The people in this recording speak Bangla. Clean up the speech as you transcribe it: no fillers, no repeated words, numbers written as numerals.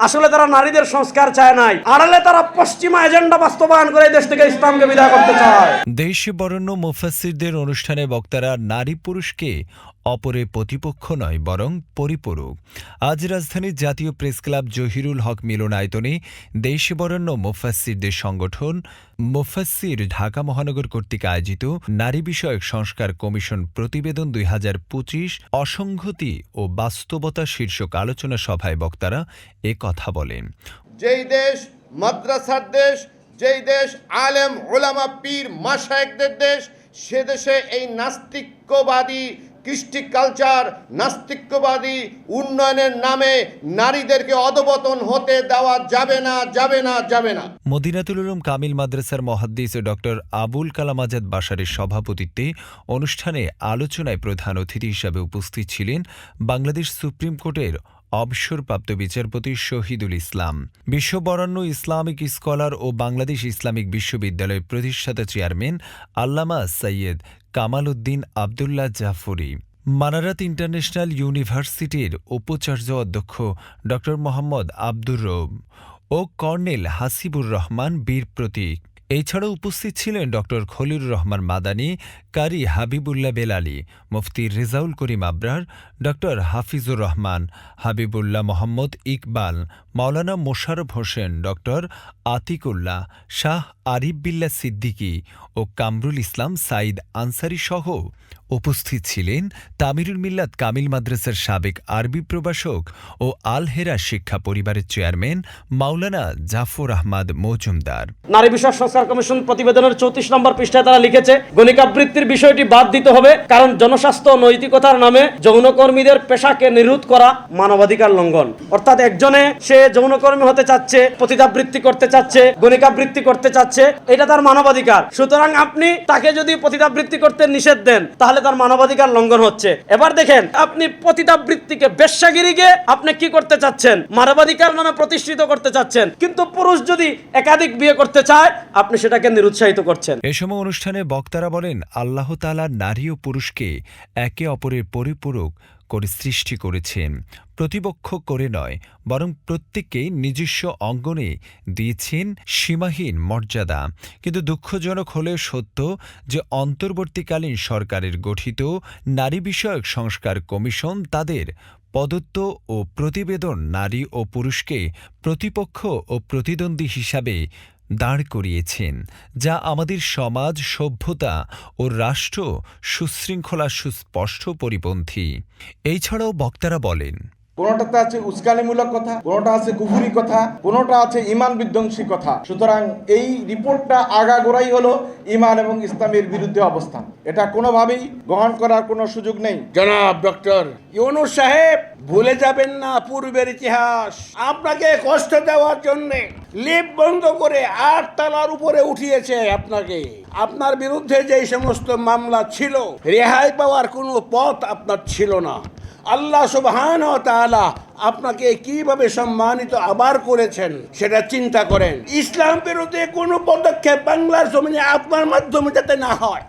আসলে তারা নারীদের সংস্কার চায় নাই, আড়ালে তারা পশ্চিমা এজেন্ডা বাস্তবায়ন করে দেশ থেকে ইসলামকে বিদায় করতে চায়। দেশে বরেণ্য মুফাসসিরদের অনুষ্ঠানে বক্তারা নারী পুরুষকে অপরের প্রতিপক্ষ নয় বরং পরিপূরক। আজ রাজধানীর জাতীয় প্রেস ক্লাব জহিরুল হক মিলনায়তনে দেশে বরেণ্য মুফাসসিরদের সংগঠন মুফাসসির ঢাকা মহানগর কর্তৃক আয়োজিত নারী বিষয়ক সংস্কার কমিশন প্রতিবেদন ২০২৫ অসংহতি ও বাস্তবতা শীর্ষক আলোচনা সভায় বক্তারা এ কথা বলেন। যেই দেশ মাদ্রাসার দেশ, যেই দেশ আলেম ওলামা পীর মাশায়েখদের দেশ, সে দেশে এই নাস্তিক্যবাদী কৃষ্টি কালচার, নাস্তিক্যবাদী উন্নয়নের নামে নারীদেরকে অধপতন হতে দেওয়া যাবে না, যাবে না, যাবে না। মদিনাতুল উলুম কামিল মাদ্রাসার মুহাদ্দিস ডক্টর আবুল কালাম আজাদ বাশারের সভাপতিত্বে অনুষ্ঠানে আলোচনায় প্রধান অতিথি হিসাবে উপস্থিত ছিলেন বাংলাদেশ সুপ্রিম কোর্টের অবসরপ্রাপ্ত বিচারপতি শহীদুল ইসলাম, বিশ্ববরেণ্য ইসলামিক স্কলার ও বাংলাদেশ ইসলামিক বিশ্ববিদ্যালয়ের প্রতিষ্ঠাতা চেয়ারম্যান আল্লামা সৈয়দ কামাল উদ্দিন আবদুল্লাহ জাফরি, মানারাত ইন্টারন্যাশনাল ইউনিভার্সিটির উপাচার্য অধ্যক্ষ ড মোহাম্মদ আব্দুর রব ও কর্নেল হাসিবুর রহমান বীর প্রতীক। এছাড়াও উপস্থিত ছিলেন ড খলিলুর রহমান মাদানী, কারি হাবিবুল্লাহ বেলালী, মুফতি রেজাউল করিম আবরার, ড হাফিজুর রহমান, হাবিবুল্লাহ মোহাম্মদ ইকবাল, মাওলানা মোশাররফ হোসেন, ড আতিকুল্লাহ, শাহ আরিফ বিল্লাহ সিদ্দিকী ও কামরুল ইসলাম সাঈদ আনসারী সহ উপস্থিত ছিলেন তামিরুল মিল্লাত কামিল মাদ্রাসার সাবেক আরবি প্রভাষক ও আল হেরা শিক্ষা পরিবারের চেয়ারম্যান মাওলানা জাফর আহমদ মজুমদার। নারী বিষয়ক সংস্কার কমিশন প্রতিবেদনের ৩৪ নম্বর পৃষ্ঠায় তারা লিখেছে, গণিকাবৃত্তির বিষয়টি বাদ দিতে হবে, কারণ জনস্বাস্থ্য ও নৈতিকতার নামে যৌনকর্মীদের পেশাকে নিরোধ করা মানবাধিকার লঙ্ঘন। অর্থাৎ একজনে সে যৌনকর্মী হতে চাচ্ছে, পতিতাবৃত্তি করতে চাচ্ছে, গণিকাবৃত্তি করতে চাচ্ছে, এটা তার মানবাধিকার। সুতরাং আপনি তাকে যদি পতিতাবৃত্তি করতে নিষেধ দেন তাহলে তার মানবাধিকার লঙ্ঘন হচ্ছে। এবার দেখেন, আপনি পতিতাবৃত্তিকে, বেশ্যাগিরিকে আপনি কি করতে চাচ্ছেন? মানবাধিকার নামে প্রতিষ্ঠিত করতে চাচ্ছেন, কিন্তু পুরুষ যদি একাধিক বিয়ে করতে চায় আপনি সেটাকে নিরুৎসাহিত করছেন। এ সময় অনুষ্ঠানে বক্তারা বলেন, আল্লাহ তাআলা নারী ও পুরুষকে একে অপরের পরিপূরক করে সৃষ্টি করেছেন, প্রতিপক্ষ করে নয়, বরং প্রত্যেককেই নিজস্ব অঙ্গনে দিয়েছেন সীমাহীন মর্যাদা। কিন্তু দুঃখজনক হলেও সত্য যে অন্তর্বর্তীকালীন সরকারের গঠিত নারী বিষয়ক সংস্কার কমিশন তাদের প্রদত্ত ও প্রতিবেদন নারী ও পুরুষকে প্রতিপক্ষ ও প্রতিদ্বন্দ্বী হিসাবে দাঁড় করিয়েছেন, যা আমাদের সমাজ, সভ্যতা ও রাষ্ট্র সুশৃঙ্খলা সুস্পষ্ট পরিপন্থী। এছাড়াও বক্তারা বলেন, কোনোটাতে আছে উস্কানিমূলক কথা, কোনোটা আছে কুফুরি কথা, কোনোটা আছে ইমান বিধ্বংসী কথা। সুতরাং এই রিপোর্টটা আগাগোড়াই হলো ইমান এবং ইসলামের বিরুদ্ধে অবস্থান। এটা কোনোভাবেই গ্রহণ করার কোনো সুযোগ নেই। জনাব ডক্টর ইউনূস সাহেব, ভুলে যাবেন না পূর্বের ইতিহাস। আপনাকে কষ্ট দেওয়ার জন্যে লিফট বন্ধ করে ৮ তলার উপরে উঠিয়েছে আপনাকে। আপনার বিরুদ্ধে যেই সমস্ত মামলা ছিল, রেহাই পাওয়ার কোনো পথ আপনার ছিল না। আল্লাহ সুবহানাহু ওয়া তাআলা আপনাকে কিভাবে সম্মানিত আবার করেছেন সেটা চিন্তা করেন। ইসলাম বিরোধী কোনো পদক্ষেপ বাংলার জমিনে আপনার মাধ্যমে যাতে না হয়।